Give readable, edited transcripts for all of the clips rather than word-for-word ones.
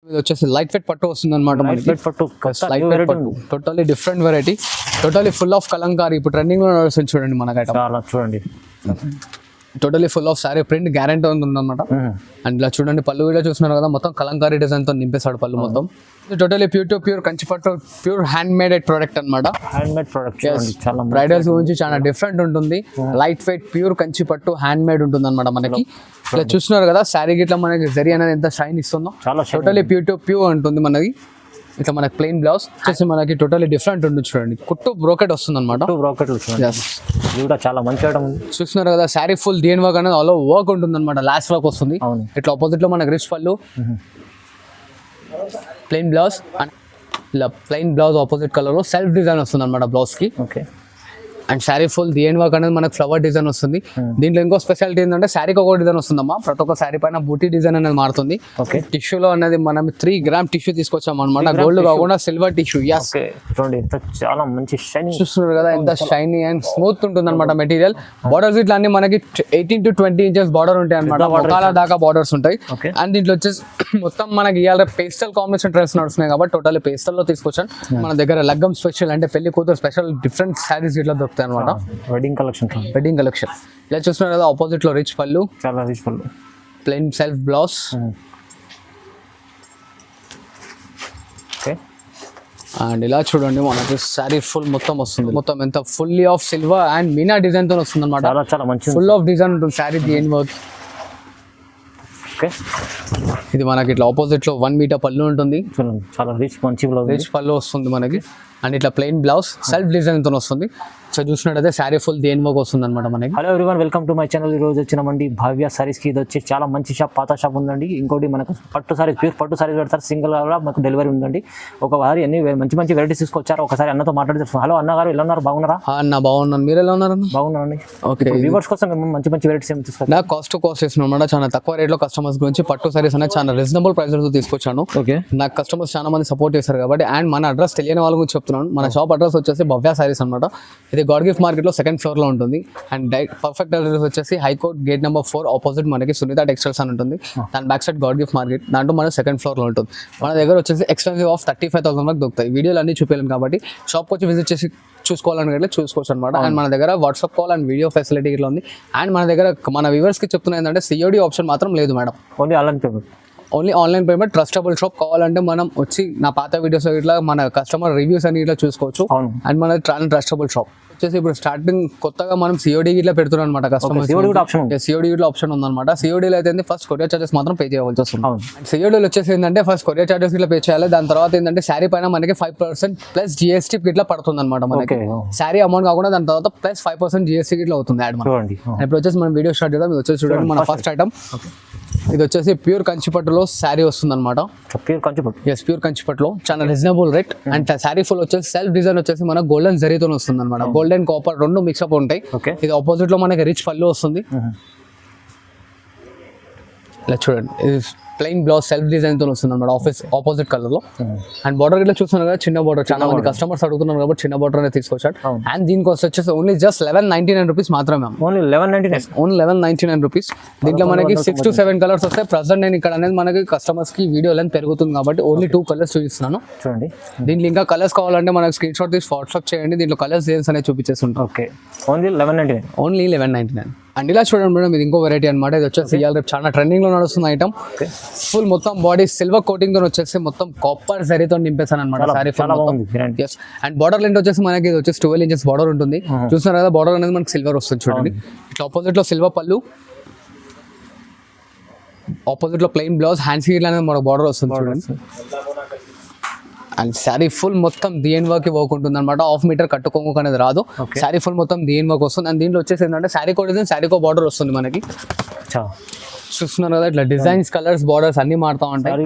ఇది వచ్చేసి light weight పట్టు వస్తుంది అనమాట. Totally different variety, totally full of Kalamkari. ఇప్పుడు ట్రెండింగ్ లో నడుస్తుంది చూడండి మనకి చూడండి. Totally full of sorry print guarantee ఉందన్నమాట. అండ్ ఇలా చూడండి పళ్ళు కూడా చూస్తున్నారు కదా, మొత్తం కలంకారీ డిజైన్ తో నింపేశాడు పళ్ళు మొత్తం. Totally pure to pure Kanchi పట్టు, ప్యూర్ హ్యాండ్ మేడ్ ప్రోడక్ట్ అనమాట. హ్యాండ్ మేడ్ ప్రొడక్ట్ బ్రైడల్స్ గురించి చాలా డిఫరెంట్ ఉంటుంది. లైట్ వెయిట్ ప్యూర్ కంచి పట్టు హ్యాండ్ మేడ్ ఉంటుంది అనమాట మనకి. ఇలా చూస్తున్నారు కదా శారీ గిట్లా మనకి జరీ అనేది ఎంత షైన్ ఇస్తుందో. టోటల్లీ ప్యూర్ టు ప్యూర్ ఉంటుంది మనకి. ఇట్లా మనకి ప్లెయిన్ బ్లౌజ్ వచ్చేసి మనకి టోటల్లీ డిఫరెంట్ ఉంటుంది చూడండి. కుట్టు బ్రోకెట్ వస్తుంది అనమాట. చాలా మంచి ఐటమ్ చూస్తున్నారు కదా శారీ ఫుల్ డిఎన్ వర్క్ అనేది ఆల్ వర్క్ ఉంటుంది అనమాట. లాస్ట్ వర్క్ వస్తుంది. ఇట్లా ఆపోజిట్ లో మనకి రిచ్ పళ్ళు, ప్లెయిన్ బ్లౌజ్, ఇలా ప్లెయిన్ బ్లౌజ్ ఆపోజిట్ కలర్ లో సెల్ఫ్ డిజైన్ వస్తుంది అనమాట బ్లౌజ్ కి. ఓకే. అండ్ శారీ ఫుల్ డిఎన్ వర్క్ అనేది మనకు ఫ్లవర్ డిజైన్ వస్తుంది. దీంట్లో ఇంకో స్పెషాలిటీ ఏంటంటే శారీకి ఒక డిజైన్ వస్తుందమ్మా. ప్రతి ఒక్క శారీ పైన బూటీ డిజైన్ అనేది మారుతుంది. టిష్యూలో అనేది మనం 3 గ్రామ్ టిష్యూ తీసుకొచ్చాం అనమాట. గోల్డ్ కాకుండా సిల్వర్ టిష్యూ. చాలా మంచి షైనింగ్ చూస్తున్నారు కదా, ఎంత షైనీ అండ్ స్మూత్ ఉంటుంది అనమాట మెటీరియల్. బార్డర్స్ ఇట్లా అన్ని మనకి 18 to 20 ఇంచెస్ బార్డర్ ఉంటాయి అనమాట. మొక్కల దాకా బార్డర్స్ ఉంటాయి. అండ్ దీంట్లో వచ్చేసి మొత్తం మనకి ఇవాళ పేస్టల్ కాంబినేషన్ డ్రెస్ నడుస్తున్నాయి కాబట్టి టోటల్ పేస్టల్ లో తీసుకొచ్చాను. మన దగ్గర లగ్గం స్పెషల్ అంటే పెళ్లి కూతురు స్పెషల్ డిఫరెంట్ శారీస్ ఇట్లా దొరుకుతాయి అనమాట. వెడ్డింగ్ కలెక్షన్ ఇలా చూస్తున్నారు కదా, ఆపోజిట్ లో రిచ్ పళ్ళు, చాలా రిచ్ పళ్ళు, ప్లెయిన్ సెల్ఫ్ బ్లౌజ్. అండ్ ఇలా చూడండి మనకి శారీ ఫుల్ మొత్తం వస్తుంది. మొత్తం ఎంత fully of silver and Meena design తో వస్తుంది అనమాట. చాలా మంచి ఫుల్ ఆఫ్ డిజైన్ ఉంటుంది శారీ డిజైన్ వర్క్. ఇది మనకి ఇట్లా ఆపోజిట్ లో 1 మీటర్ పళ్ళు ఉంటుంది. చాలా రిచ్ పళ్ళు వస్తుంది మనకి. అండ్ ఇట్లా ప్లెయిన్ బ్లౌజ్ సెల్ఫ్ డిజైన్ తో వస్తుంది. సో చూసినట్టయితే శారీ ఫుల్ దేని వర్క్ వస్తుంది అనమాట మనకి. Hello everyone, welcome to my channel. ఈ రోజు వచ్చినామండి భవ్య సారీస్ కి. ఇది వచ్చి చాలా మంచి షాప్, పాత షాప్ ఉందండి. ఇంకోటి మనకు పట్టు సారీస్, ప్యూర్ పట్టు సారీస్ పెడతారు. సింగిల్ గా మనకు డెలివరీ ఉందండి. ఒకసారి అన్ని మంచి వెరైటీస్ తీసుకొచ్చారు. ఒకసారి అన్నతో మాట్లాడితే. హలో అన్న గారు, ఎలా ఉన్నారు? బాగున్నారా? అన్న బాగున్నాను, మీరు ఎలా ఉన్నారు? బాగున్నానండి. ఓకే, వ్యూవర్స్ కోసం మేము మంచి వెరైటీస్ ఏమి తీసుకొచ్చాను. నాకు కాస్ట్ చేస్తున్నాను అనమాట. చాలా తక్కువ రేట్ లో కస్టమర్స్ గురించి పట్టు సారీస్ అనేది చాలా రీజనబుల్ ప్రైస్ తో తీసుకొచ్చాను. ఓకే, నాకు కస్టమర్స్ చాలా మంది సపోర్ట్ చేశారు కాబట్టి. అండ్ మన అడ్రస్ తెలియని వాళ్ళ గురించి చెప్తున్నాను. మన షాప్ అడ్రస్ వచ్చేసి భవ్య సారీస్ అనమాట. ఇది గాడ్ గిఫ్ట్ మార్కెట్ లో 2nd ఫ్లోర్ లో ఉంటుంది. అండ్ పర్ఫెక్ట్ అడ్రస్ వచ్చేసి హైకోర్ట్ గేట్ నెంబర్ 4 ఆపోజిట్ మనకి సునీత టెక్స్టైల్స్ అని ఉంటుంది. దాని back side God gift market, దాంట్లో మన 2nd ఫ్లోర్ లో ఉంటుంది. మన దగ్గర వచ్చేసి ఎక్స్పెన్సివ్ ఆఫ్ 35,000 వరకు దొరుకుతాయి. వీడియోలు అన్ని చూపించాను కాబట్టి షాప్కి వచ్చి విజిట్ చేసి చూసుకోవాలనుకుంటే చూసుకోవచ్చు అనమాట. అండ్ మన దగ్గర WhatsApp call and video facility ఇట్లా ఉంది. అండ్ మన దగ్గర మన వ్యూవర్స్ కి చెప్తున్నా ఏంటంటే COD ఆప్షన్ మాత్రం లేదు madam. Only online payment. Trustable shop. కావాలంటే మనం వచ్చి నా పాత వీడియోస్ ఇట్లా మన కస్టమర్ రివ్యూస్ అని ఇట్లా చూసుకోవచ్చు. అండ్ మన ట్రస్టబుల్ షాప్ వచ్చేసి ఇప్పుడు స్టార్టింగ్ కొత్తగా మనం COD ఇట్లా పెడుతున్నాం అనమాట. కస్టమర్ COD ఇట్లా ఆప్షన్ ఉందన్నమాట. COD లో అయితే ఫస్ట్ కొరియర్ చార్జెస్ మాత్రం పే చేయవలసి వస్తుంది. COD లో వచ్చేసి ఏంటంటే ఫస్ట్ కొరియర్ చార్జెస్ ఇట్లా పే చేయాలి. దాని తర్వాత ఏంటంటే శారీ పైన మనకి 5% ప్లస్ GST ఇట్లా పడుతుంది అనమాట. మనకి శారీ అమౌంట్ కాకుండా దాని తర్వాత ప్లస్ 5% GST ఇట్లా అవుతుంది యాడ్. ఇప్పుడు వచ్చేసి మనం వీడియో స్టార్ట్ చేద్దాం. ఇది వచ్చేసి చూడండి మన ఫస్ట్ ఐటమ్. ఇది వచ్చేసి ప్యూర్ కంచిపట్టులో శారీ వస్తుంది అనమాట. ప్యూర్ కంచిపట్టులో చాలా reasonable rate. And sari full వచ్చేసి సెల్ఫ్ డిజైన్ వచ్చేసి మన గోల్డెన్ జరీతో వస్తుంది అనమాట. గోల్డెన్ కాపర్ రెండు మిక్స్అప్ ఉంటాయి. ఇది ఆపోజిట్ లో మనకి రిచ్ పళ్ళు వస్తుంది. ఇలా చూడండి, ఇది ప్లెయిన్ బ్లౌజ్ సెల్ఫ్ డిజైన్ తో వస్తుంది అనమాట. ఆపోజిట్ కలర్ లో. అండ్ బార్డర్ ఇట్లా చూస్తున్నారు కదా, చిన్న బార్డర్. చాలా మంది కస్టమర్స్ అడుగుతున్నారు కాబట్టి చిన్న బార్డర్ అనేది తీసుకొచ్చాడు. అండ్ దీని కాస్ట్ వచ్చేసి ఓన్లీ జస్ట్ 1199 రూపీస్ మాత్రమే. Only 1199 rupees. దీంట్లో మనకి 6 to 7 కలర్స్ వస్తాయి. ప్రజెంట్ నేను ఇక్కడ అనేది మనకి కస్టమర్స్ కి వీడియో లెంత్ పెరుగుతుంది కాబట్టి ఓన్లీ 2 కలర్స్ చూపిస్తున్నాను. చూడండి, దీంట్లో ఇంకా కలర్స్ కావాలంటే మనకి స్క్రీన్ షాట్ తీసి వాట్సాప్ చేయండి. దీంట్లో కలర్స్ డిజైన్స్ అనేది చూపించేస్తుంటాం. Okay, only 1199. అండ్ ఇలా చూడండి మేడం, ఇది ఇంకో వెరైటీ అనమాట. ఇది వచ్చేసి ఇవాళ రేపు చాలా ట్రెండింగ్ లో నడుస్తుంది ఐటమ్. ఫుల్ మొత్తం బాడీ సిల్వర్ కోటింగ్ తో వచ్చేసి మొత్తం కాపర్ జరీతో నింపేసాను అనమాట. Sorry full and border length వచ్చేసి మనకి ఇది వచ్చేసి 12 ఇంచెస్ బార్డర్ ఉంటుంది. చూస్తున్నారు కదా, బార్డర్ అనేది మనకి సిల్వర్ వస్తుంది చూడండి. ఇట్లా ఆపోజిట్ లో సిల్వర్ పళ్ళు, ఆపోజిట్ లో ప్లెయిన్ బ్లౌజ్, హ్యాండ్స్ అనేది మనకు బార్డర్ వస్తుంది చూడండి. అండ్ శారీ ఫుల్ మొత్తం డిఎన్ వర్క్ ఉంటుంది అనమాట. 1/2 మీటర్ కట్టుకోము అనేది రాదు. శారీ ఫుల్ మొత్తం డిఎన్ వర్క్ వస్తుంది. అండ్ దీంట్లో వచ్చేసి ఏంటంటే శారీ కో డిజైన్, శారీ కో బార్డర్ వస్తుంది మనకి. చూస్తున్నారు కదా, ఇట్లా డిజైన్స్, కలర్స్, బార్డర్స్ అన్ని మారుతా ఉంటాయి.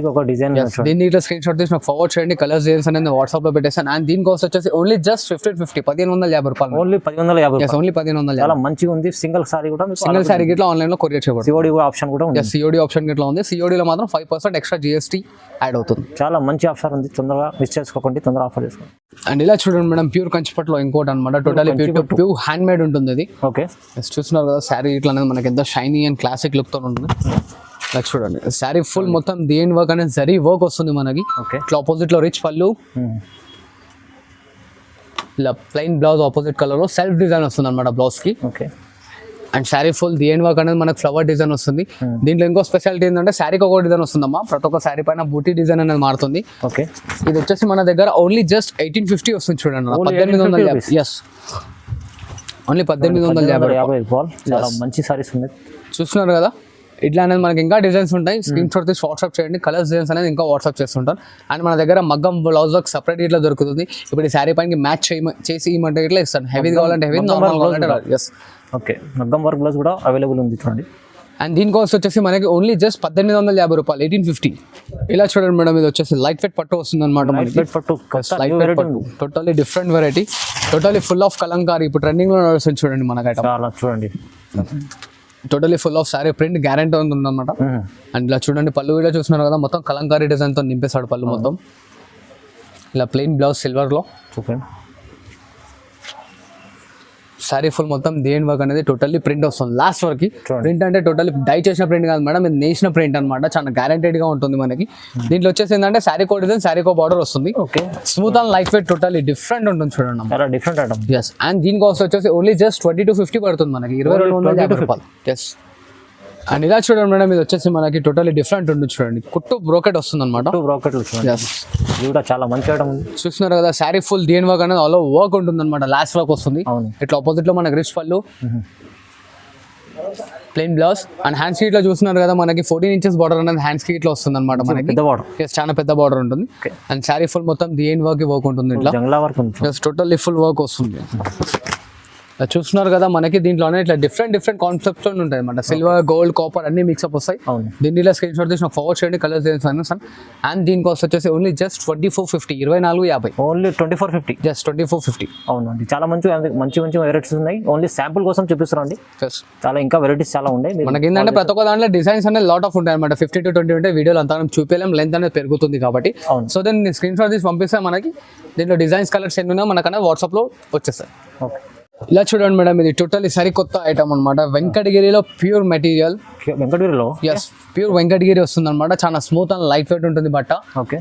దీన్ని ఇట్లా స్క్రీన్ షాట్ తీసి నాకు ఫార్వర్డ్ చేయండి. కలర్స్ డిజైన్స్ అనేది వాట్సాప్ లో పెట్టేసాను. అండ్ దీని కాస్ట్ వచ్చేసి ఓన్లీ జస్ట్ 1550 రూపాయలు. ఓన్లీ 1550. ఓన్లీ 1550. చాలా మంచిగా ఉంది. సింగిల్ సారీ కూడా, సింగిల్ సారీ ఇట్లా ఆన్లైన్ లో కొరియర్ చేయబడుతుంది. COD ఆప్షన్ కూడా ఉంది. COD ఆప్షన్ ఇట్లా ఉంది. COD లో మాత్రం 5% ఎక్స్ట్రా GST యాడ్ అవుతుంది. చాలా మంచి ఆఫర్ ఉంది. తొందరగా మిస్ చేసుకోకండి, తొందరగా ఆఫర్ చేసుకోండి. అండ్ ఇలా చూడండి మేడం, ప్యూర్ కంచిపట్టులో ఇంకోటి అనమాట. టోటలీ ప్యూర్ హ్యాండ్ మేడ్ ఉంటుంది ఇది. ఓకే, చూస్తున్నారు కదా, శారీ ఇట్లా అనేది మనకి ఎంత షైనీ అండ్ క్లాసిక్ లుక్ తో ఉంటుంది. ఇలా చూడండి శారీ ఫుల్ మొత్తం దేని వర్క్ అనేది జరీ వర్క్ వస్తుంది మనకి. ఓకే. ఇట్లా ఆపోజిట్ లో రిచ్ పళ్ళు, ఇలా ప్లెయిన్ బ్లౌజ్ ఆపోజిట్ కలర్ లో సెల్ఫ్ డిజైన్ వస్తుంది అనమాట బ్లౌజ్ కి. ఓకే. అండ్ శారీ ఫుల్ దేని వర్క్ అనేది మనకు ఫ్లవర్ డిజైన్ వస్తుంది. దీంట్లో ఇంకో స్పెషాలిటీ ఏంటంటే శారీకి ఒక డిజైన్ వస్తుందమ్మా, ప్రతి ఒక్క శారీ పైన బూటీ డిజైన్ అనేది మారుతుంది. ఓకే. ఇది వచ్చేసి మన దగ్గర ఓన్లీ జస్ట్ 1850 వస్తుంది చూడండి, 1850. Yes, only 1850. చాలా మంచి సారీస్ ఉన్నాయి చూస్తున్నారు కదా, ఇట్లా అనేది మనకి ఇంకా డిజైన్స్ ఉంటాయి. స్క్రీన్ షాట్ తీసి వాట్సాప్ చేయండి, కలర్స్ డిజైన్స్ అనేది ఇంకా వాట్సాప్ చేస్తుంటారు. అండ్ మన దగ్గర మగ్గం బ్లౌజ్ వర్క్ సపరేట్ ఇట్లా దొరుకుతుంది. ఇప్పుడు ఈ శారీ పైన మ్యాచ్ చేసి ఇవ్వమంటే ఇట్లా ఇస్తాను, హెవీ కావాలంటే హెవీ, నార్మల్ కావాలంటే. Yes, okay. మగ్గం వర్క్ బ్లౌజ్ కూడా అవైలబుల్ ఉంది చూడండి. అండ్ దీని కాస్ట్ వచ్చేసి మనకి ఓన్లీ జస్ట్ 1850 రూపాయలు, 1850. ఇలా చూడండి మేడం, ఇది వచ్చేసి లైట్ వెయిట్ పట్టు వస్తుంది అనమాట. పట్టు totally different variety, totally full of Kalamkari. ఇప్పుడు ట్రెండింగ్ లో నడుస్తుంది చూడండి మనకి ఐటమ్. చాలా చూడండి, totally full of sorry print guarantee ఉంటుంది అనమాట. అండ్ ఇలా చూడండి పళ్ళు కూడా చూస్తున్నారు కదా, మొత్తం కలంకారీ డిజైన్ తో నింపేశాడు పళ్ళు మొత్తం. ఇలా ప్లెయిన్ బ్లౌజ్ సిల్వర్ లో చూడండి. సారీ ఫుల్ మొత్తం దేని వర్క్ అనేది టోటల్లీ ప్రింట్ వస్తుంది లాస్ట్ వరకు. ప్రింట్ అంటే టోటల్లీ డై చేసిన ప్రింట్ కాదు మేడం, ఇది నేసిన ప్రింట్ అనమాట, చాలా గ్యారంటెడ్ గా ఉంటుంది మనకి. దీంట్లో వచ్చేసి ఏంటంటే శారీ కో డిజైన్, శారీ కో బార్డర్ వస్తుంది. Okay. Smooth and light weight, totally different ఉంటుంది చూడండి. చాలా డిఫరెంట్ ఐటమ్. ఎస్, అండ్ దీని కాస్ట్ వచ్చేసి ఓన్లీ జస్ట్ 2250 పడుతుంది మనకి, 2250 రూపాయలు. ఎస్, అండ్ ఇలా చూడండి మేడం, ఇది వచ్చేసి మనకి టోటల్లీ డిఫరెంట్ ఉంటుంది చూడండి, కుట్టు బ్రోకెట్ వస్తుంది అనమాట. బ్రోకెట్లు చూడండి, ఇది కూడా చాలా మంచి ఐటమ్ ఉంది. చూస్తున్నారు కదా, శారీ ఫుల్ దేని వర్క్ అనేది ఆల్ వర్క్ ఉంటుంది అనమాట, లాస్ట్ వర్క్ వస్తుంది. ఇట్లా ఆపోజిట్ లో మనకి రిచ్ పళ్ళు, ప్లెయిన్ బ్లౌజ్. అండ్ హ్యాండ్స్ కి ఇట్లా చూస్తున్నారు కదా, మనకి 14 ఇంచెస్ బార్డర్ అనేది హ్యాండ్స్ కి ఇట్లా వస్తుంది అనమాట మనకి. పెద్ద బార్డర్, చాలా పెద్ద బార్డర్ ఉంటుంది. అండ్ శారీ ఫుల్ మొత్తం దేని వర్క్ ఉంటుంది, ఇట్లా జంగ్లా వర్క్ ఉంది, టోటల్లీ ఫుల్ వర్క్ వస్తుంది. చూస్తున్నారు కదా, మనకి దీంట్లోనే ఇట్లా డిఫరెంట్ కాన్సెప్ట్స్ ఉంటాయి అనమాట. సిల్వర్, గోల్డ్, కాపర్ అన్ని మిక్స్అప్ వస్తాయి. దీనిలో స్క్రీన్ షాట్ తీసి ఫార్వర్డ్ చేయండి, కలర్స్ చేయండి. అండ్ దీని కాస్ట్ వచ్చేసి ఓన్లీ జస్ట్ 2450, 2450. Only 2450, just 2450. అవునండి, చాలా మంచి వెరైటీస్ ఉన్నాయి. ఓన్లీ శాంపుల్ కోసం చూపిస్తున్నాండి, చాలా ఇంకా వెరైటీస్ చాలా ఉన్నాయి. మనకి ఏంటంటే ప్రతి ఒక్క దాంట్లో డిజైన్స్ అనేది లాట్ ఆఫ్ ఉంటాయి అనమాట. 50 to 20 ఉంటాయి. వీడియోలు అంతా చూపించలేం, లెంత్ అనేది పెరుగుతుంది కాబట్టి. సో దాన్ని స్క్రీన్ షాట్ తీసి పంపిస్తే మనకి దీంట్లో డిజైన్స్, కలర్స్ ఎన్ని ఉన్నాయో మనకన్నా వాట్సాప్ లో వచ్చేస్తాయి. ఓకే. ఇలా చూడండి మేడం, ఇది టోటల్లీ సరికొత్త ఐటమ్ అనమాట. వెంకటగిరిలో ప్యూర్ మెటీరియల్, వెంకటగిరిలో ఎస్ ప్యూర్ వెంకటగిరి వస్తుంది అనమాట. చాలా స్మూత్ అండ్ లైట్ వెయిట్ ఉంటుంది బట్ట. ఓకే.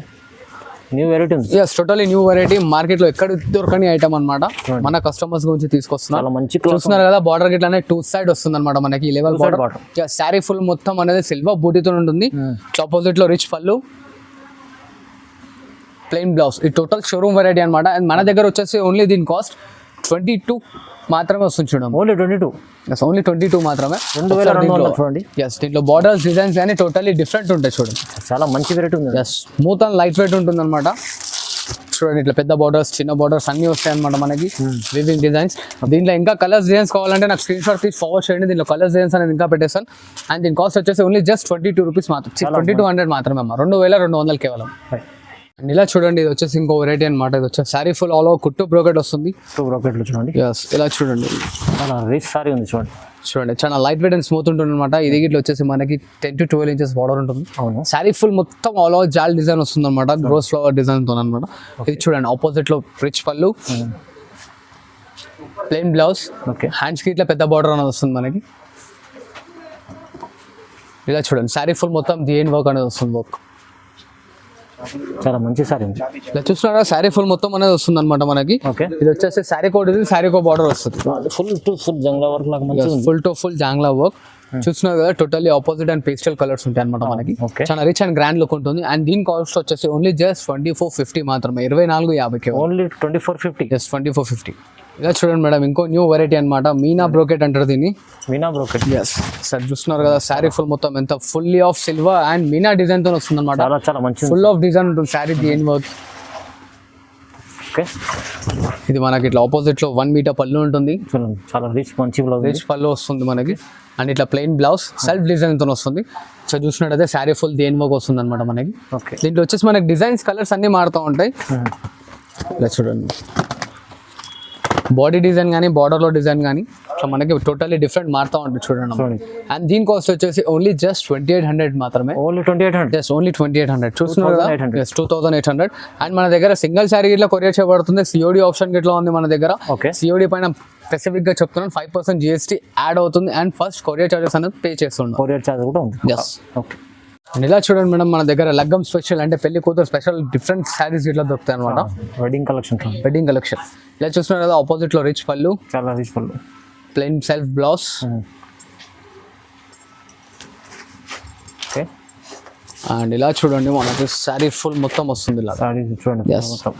న్యూ వెరైటీ ఉంది. Yes, totally new variety, market లో ఎక్కడ దొరకని ఐటమ్ అనమాట. మన కస్టమర్స్ గురించి తీసుకొస్తున్నారు. మంచి చూస్తున్నారు కదా, బార్డర్ గిట్లా అనేది 2 సైడ్ వస్తుంది అనమాట మనకి, లెవెల్ బార్డర్. శారీ ఫుల్ మొత్తం అనేది సిల్వర్ బూటీతో ఉంటుంది. ఆపోజిట్ లో రిచ్ పళ్ళు, ప్లెయిన్ బ్లౌజ్. ఈ టోటల్ షోరూమ్ వెరైటీ అనమాట. అండ్ మన దగ్గర వచ్చేసి ఓన్లీ దీని కాస్ట్ 22 మాత్రమే వస్తుంది చూడండి. ఓన్లీ 22, ఓన్లీ 22 మాత్రమే. 2200 చూడండి. ఎస్, దీంట్లో బార్డర్స్, డిజైన్స్ కానీ టోటల్లీ డిఫరెంట్ ఉంటాయి చూడండి. చాలా మంచి వెరైటీ ఉంది. Yes, smooth and light weight ఉంటుంది అనమాట. చూడండి, ఇట్లా పెద్ద బార్డర్స్, చిన్న బార్డర్స్ అన్ని వస్తాయి అనమాట మనకి. Weaving designs. దీంట్లో ఇంకా కలర్స్, డిజైన్స్ కావాలంటే నాకు స్క్రీన్ షాట్ తీసి ఫార్వర్డ్ చేయండి. దీంట్లో కలర్స్, డిజైన్స్ అనేది ఇంకా పెట్టేస్తాను. అండ్ దీని కాస్ట్ వచ్చేసి ఓన్లీ జస్ట్ 22 రూపీస్ మాత్రం, 2200 మాత్రమే అమ్మా, 2200 కేవలం. అండ్ ఇలా చూడండి, ఇది వచ్చేసి ఇంకో వెరైటీ అనమాట. ఇది వచ్చేసి శారీ ఫుల్ ఆల్ ఓవర్ కుట్టు బ్రోకెట్ వస్తుంది. బ్రోకెట్లు చూడండి. ఎస్, ఇలా చూడండి, చాలా రిచ్ సారీ ఉంది చూడండి. చాలా లైట్ వెయిట్ అండ్ స్మూత్ ఉంటుంది అనమాట. ఇది గిట్ల వచ్చేసి మనకి 10 to 12 ఇంచెస్ బార్డర్ ఉంటుంది. శారీ ఫుల్ మొత్తం ఆల్ ఓవర్ జాల్ డిజైన్ వస్తుంది అనమాట, రోజ్ ఫ్లవర్ డిజైన్ తో అనమాట. ఇది చూడండి, ఆపోజిట్ లో రిచ్ పళ్ళు, ప్లెయిన్ బ్లౌజ్. హ్యాండ్స్ కి ఇట్లా పెద్ద బార్డర్ అనేది వస్తుంది మనకి. ఇలా చూడండి, శారీ ఫుల్ మొత్తం దేని వర్క్ అనేది వస్తుంది. వర్క్ చాలా మంచి సారీ ఉంది. ఇలా చూస్తున్నారా, శారీ ఫుల్ మొత్తం అనేది వస్తుంది అనమాట మనకి. ఇది వచ్చేసి శారీ కోడ్, శారీ కో బార్డర్ వస్తుంది. ఫుల్ జంగ్లా వర్క్ లాగా మంచి ఫుల్ టు ఫుల్ జాంగ్లా వర్క్. చూస్తున్నారు కదా, totally opposite and pastel colours ఉంటాయి అనమాట మనకి. చాలా రిచ్ అండ్ గ్రాండ్ లుక్ ఉంటుంది. అండ్ దీని కాస్ట్ వచ్చేసి ఓన్లీ జస్ట్ 2450 మాత్రమే, 2450. ఓన్లీ 2450. జస్ట్ 2450. ఇలా చూడండి మేడం, ఇంకో న్యూ వెరైటీ అనమాట. మీనా బ్రోకెట్ అంటారు దీన్ని. మీనా బ్రోకెట్. ఎస్ సార్, చూస్తున్నారు కదా, శారీ ఫుల్ మొత్తం ఎంత fully of silver and Meena design తో వస్తుంది అనమాట. చాలా మంచి ఫుల్ ఆఫ్ డిజైన్ ఉంటుంది శారీ దేని వర్క్. ఓకే. ఇది మనకి ఇట్లా ఆపోజిట్ లో 1 మీటర్ పళ్ళు ఉంటుంది. చాలా మంచి బ్లౌజ్, రిచ్ పళ్ళు వస్తుంది మనకి. అండ్ ఇట్లా ప్లెయిన్ బ్లౌజ్ సెల్ఫ్ డిజైన్ తో వస్తుంది. సో చూసినట్టయితే శారీ ఫుల్ దేని వర్క్ వస్తుంది అనమాట మనకి. దీంట్లో వచ్చేసి మనకి డిజైన్స్, కలర్స్ అన్ని మారుతూ ఉంటాయి. ఇలా చూడండి, బాడీ డిజైన్ కానీ బార్డర్లో డిజైన్ కానీ సో మనకి టోటల్లీ డిఫరెంట్ మారుతూ ఉంటుంది చూడండి. చూడండి అండ్ దీని కాస్ట్ వచ్చేసి ఓన్లీ జస్ట్ 2800 మాత్రమే. ఓన్లీ 2800. జస్ట్ ఓన్లీ 2800 చూస్తున్నారు కదా. 2800. 2800. అండ్ మన దగ్గర సింగిల్ శారీ ఇట్లా కొరియర్ చేయబడుతుంది. సిఓడి ఆప్షన్ ఇట్లా ఉంది మన దగ్గర. ఓకే సిఓడి పైన స్పెసిఫిక్ గా చెప్తున్నాను 5% GST యాడ్ అవుతుంది అండ్ ఫస్ట్ కొరియర్ చార్జెస్ అనేది పే చేస్తున్నాం. కొరియర్ చార్జ్ కూడా ఉంది. ఎస్. ఓకే అండ్ ఇలా చూడండి మేడం మన దగ్గర లగ్గం స్పెషల్ అంటే పెళ్లి కూతురు స్పెషల్ డిఫరెంట్ శారీస్ ఇట్లా దొరుకుతాయి అనమాట. Wedding collection. వెడ్డింగ్ కలెక్షన్ ఇలా చూస్తున్నారు కదా. ఆపోజిట్ లో రిచ్ పళ్ళు, చాలా రిచ్ పళ్ళు, plain self blouse. Okay and ఇలా చూడండి మనకి శారీ ఫుల్ మొత్తం వస్తుంది ఇలా. సారీ చూడండి Yes. మొత్తం.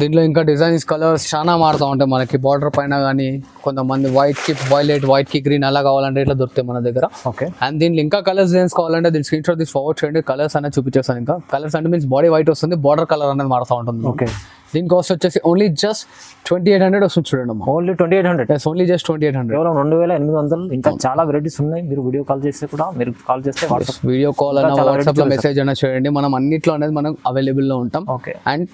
దీంట్లో ఇంకా డిజైన్స్ కలర్స్ చాలా మారుతూ ఉంటాయి మనకి. బార్డర్ పైన కానీ కొంతమంది వైట్ కి వైలెట్, వైట్ కి గ్రీన్ అలా కావాలంటే ఇట్లా దొరుకుతాయి మన దగ్గర. ఓకే అండ్ దీంట్లో ఇంకా కలర్స్ డిజైన్స్ కావాలంటే దీని స్క్రీన్ షాట్ తీసి ఫార్వర్డ్ చేయండి. కలర్స్ అనేది చూపించేస్తాను. ఇంకా కలర్స్ అంటే మీన్స్ బాడీ వైట్ వస్తుంది, బార్డర్ కలర్ అనేది మారుతూ ఉంటుంది. ఓకే దీని కాస్ట్ వచ్చేసి ఓన్లీ జస్ట్ 2800 వస్తుంది చూడండి. ఓన్లీ 2800. Yes only just 2800. కేవలం 2800. ఇంకా చాలా వెరైటీస్ ఉన్నాయి. మీరు వీడియో కాల్ చేస్తే కూడా, మీరు కాల్ చేస్తే వాట్సాప్ వీడియో కాల్ అన్న వాట్సాప్ లో మెసేజ్ అయినా చేయండి. మనం అన్నిట్లో అనేది మనం అవైలబుల్ లో ఉంటాం. ఓకే అండ్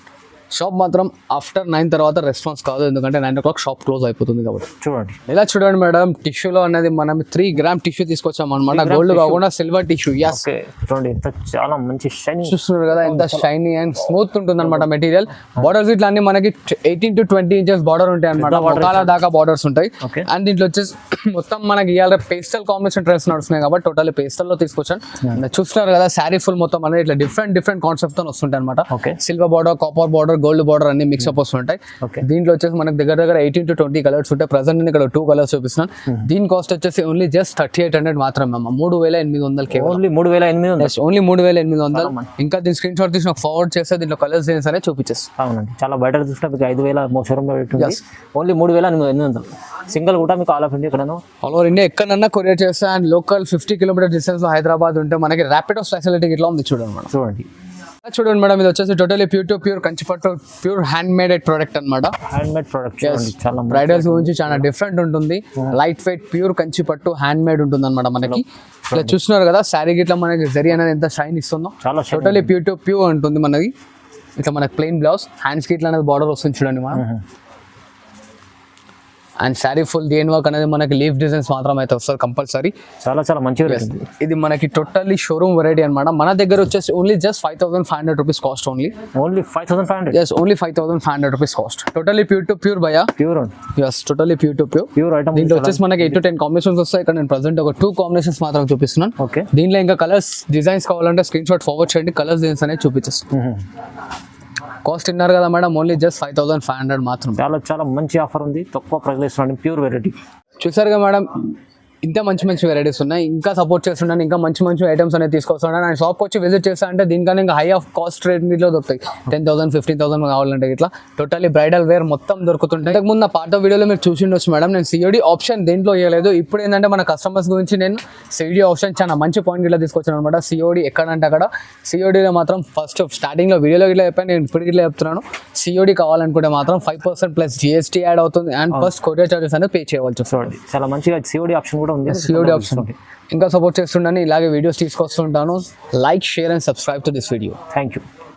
షాప్ మాత్రం ఆఫ్టర్ 9 తర్వాత రెస్పాన్స్ కాదు, ఎందుకంటే 9 o'clock షాప్ క్లోజ్ అయిపోతుంది కాబట్టి. చూడండి ఇలా చూడండి మేడం, టిష్యూలో అనేది మనం 3 గ్రామ్ టిష్యూ తీసుకొచ్చాం అనమాట. గోల్డ్ కాకుండా సిల్వర్ టిష్యూ. యస్ ఓకే చూడండి ఎంత చాలా మంచి షైనింగ్ చూస్తున్నారు కదా, ఎంత షైనీ అండ్ స్మూత్ ఉంటుంది అనమాట మెటీరియల్. బార్డర్స్ ఇట్లా అన్ని మనకి 18 to 20 inches బార్డర్ ఉంటాయి అనమాట. మొక్కల దాకా బార్డర్స్ ఉంటాయి. ఓకే అండ్ దీంట్లో వచ్చేసి మొత్తం మనకి ఇవాళ పేస్టల్ కాంబినేషన్ డ్రెస్ నడుస్తున్నాయి కాబట్టి టోటల్ పేస్టల్ లో తీసుకొచ్చాను. చూస్తున్నారు కదా శారీ ఫుల్ మొత్తం అనేది ఇట్లా డిఫరెంట్ కాన్సెప్ట్ తో వస్తుంటాయి అనమాట. Okay silver border, copper border, gold border అన్ని మిక్స్ అప్ వస్తుంటాయి. ఓకే దీంట్లో వచ్చేసి మనకి దగ్గర 18 to 20 కలర్స్ ఉంటాయి. ప్రెసెంట్ నేను ఇక్కడ 2 కలర్స్ చూపిస్తున్నాను. దీని కాస్ట్ వచ్చేసి ఓన్లీ జస్ట్ 3800 మాత్రమే అమ్మ. 3800 ఓన్లీ 3800. ఓన్లీ 3800. ఇంకా దీని స్క్రీన్ షాట్ తీసి నాకు ఫార్వర్డ్ చేస్తే దీంట్లో కలర్స్ డిజైన్స్ అనేది చూపించేస్తాను. అవునండి చాలా బయట చూసినా మీకు 5000 షోరూమ్ లో పెట్టుంది. ఓన్లీ 3800. సింగిల్ కూడా మీకు ఆల్ ఆఫ్ ఇండియా ఎక్కడనో ఆల్ ఓవర్ ఇండియా ఎక్కడన్నా కొరియర్ చేస్తా. అండ్ లోకల్ 50 kilometer డిస్టెన్స్ లో హైదరాబాద్ ఉంటే మనకి ర్యాపిడో ఫెసిలిటీ ఇట్లా ఉంది చూడండి మేడం. చూడండి చూడండి మేడం, ఇది వచ్చేసి totally pure to pure Kanchipattu pure hand made product అనమాట. హ్యాండ్ మేడ్ ప్రొడక్ట్ చూడండి చాలా బ్రైడల్స్ గురించి చాలా డిఫరెంట్ ఉంటుంది. లైట్ వెయిట్ ప్యూర్ కంచిపట్టు హ్యాండ్ మేడ్ ఉంటుంది అనమాట మనకి. ఇట్లా చూస్తున్నారు కదా శారీ గిట్లా మనకి జరీ అనేది ఎంత షైన్ ఇస్తుందో. చాలా టోటలీ ప్యూర్ టు ప్యూర్ ఉంటుంది మనకి. ఇట్లా మనకి ప్లెయిన్ బ్లౌజ్, హ్యాండ్స్ కి ఇట్లా అనేది బార్డర్ వస్తుంది చూడండి మనం. అండ్ శారీ ఫుల్ దేని వర్క్ అనేది మనకి లీఫ్ డిజైన్స్ మాత్రం అయితే వస్తుంది కంపల్సరీ. చాలా మంచిగా ఇది మనకి టోటల్లీ షోరూమ్ వెరైటీ అనమాట. మన దగ్గర వచ్చేసి only just 5500 rupees cost. Only 5500. yes only 5500 rupees cost. Totally pure to pure భయ్యా. Pure yes totally pure to pure. Pure item. దీంట్లో వచ్చేసి మనకి 8 to 10 కాంబినేషన్స్ వస్తాయి. ఇక్కడ నేను ప్రెసెంట్ ఒక 2 కాంబినేషన్స్ మాత్రం చూపిస్తున్నాను. ఓకే దీంట్లో ఇంకా కలర్స్ డిజైన్స్ కావాలంటే స్క్రీన్ షాట్ ఫార్వర్డ్ చేయండి. కలర్స్ డిజైన్స్ అనేది చూపించేస్తాను. కాస్ట్ విన్నారు కదా మేడం, ఓన్లీ జస్ట్ 5500 మాత్రం. చాలా మంచి ఆఫర్ ఉంది. తక్కువ ప్రైస్ ఇస్తున్నాను. ప్యూర్ వెరైటీ చూసారుగా మేడం, ఇంత మంచి వెరైటీస్ ఉన్నాయి. ఇంకా సపోర్ట్ చేస్తున్నాను, ఇంకా మంచి ఐటమ్స్ అనేది తీసుకొస్తున్నాను. నేను షాప్కి వచ్చి విజిట్ చేస్తా అంటే దీనికన్నా ఇంకా హై ఆఫ్ కాస్ట్ రేట్లో దొరుకుతాయి. 10,000 15,000 కావాలంటే ఇట్లా టోటలీ బ్రైడల్ వేర్ మొత్తం దొరుకుతుంటాయి. ఇంతకు ముందు పాత వీడియోలో మీరు చూసిండొచ్చు మేడం, నేను సిఓడి ఆప్షన్ దేంట్లో ఇవ్వలేదు. ఇప్పుడు ఏంటంటే మన కస్టమర్స్ గురించి నేను సిఓడి ఆప్షన్ చాలా మంచి పాయింట్ ఇట్లా తీసుకొచ్చాను అనమాట. సిఓడి ఎక్కడంటే అక్కడ. సిఓడిలో మాత్రం ఫస్ట్ స్టార్టింగ్లో వీడియోలో ఇట్లా చెప్పాను, నేను ఇప్పుడు ఇట్లా చెప్తున్నాను. సిఓడి కావాలనుకుంటే మాత్రం 5% ప్లస్ GST యాడ్ అవుతుంది. అండ్ ఫస్ట్ కొరియర్ చార్జెస్ అనేది పే చేయవచ్చు. చూడండి చాలా మంచిగా సిఓడి ఆప్షన్ కూడా ఉంది. సిఓడి ఆప్షన్ ఇంకా సపోర్ట్ చేస్తుండని ఇలాగే వీడియోస్ తీసుకొస్తుంటాను. Like, share and subscribe to this video. Thank you.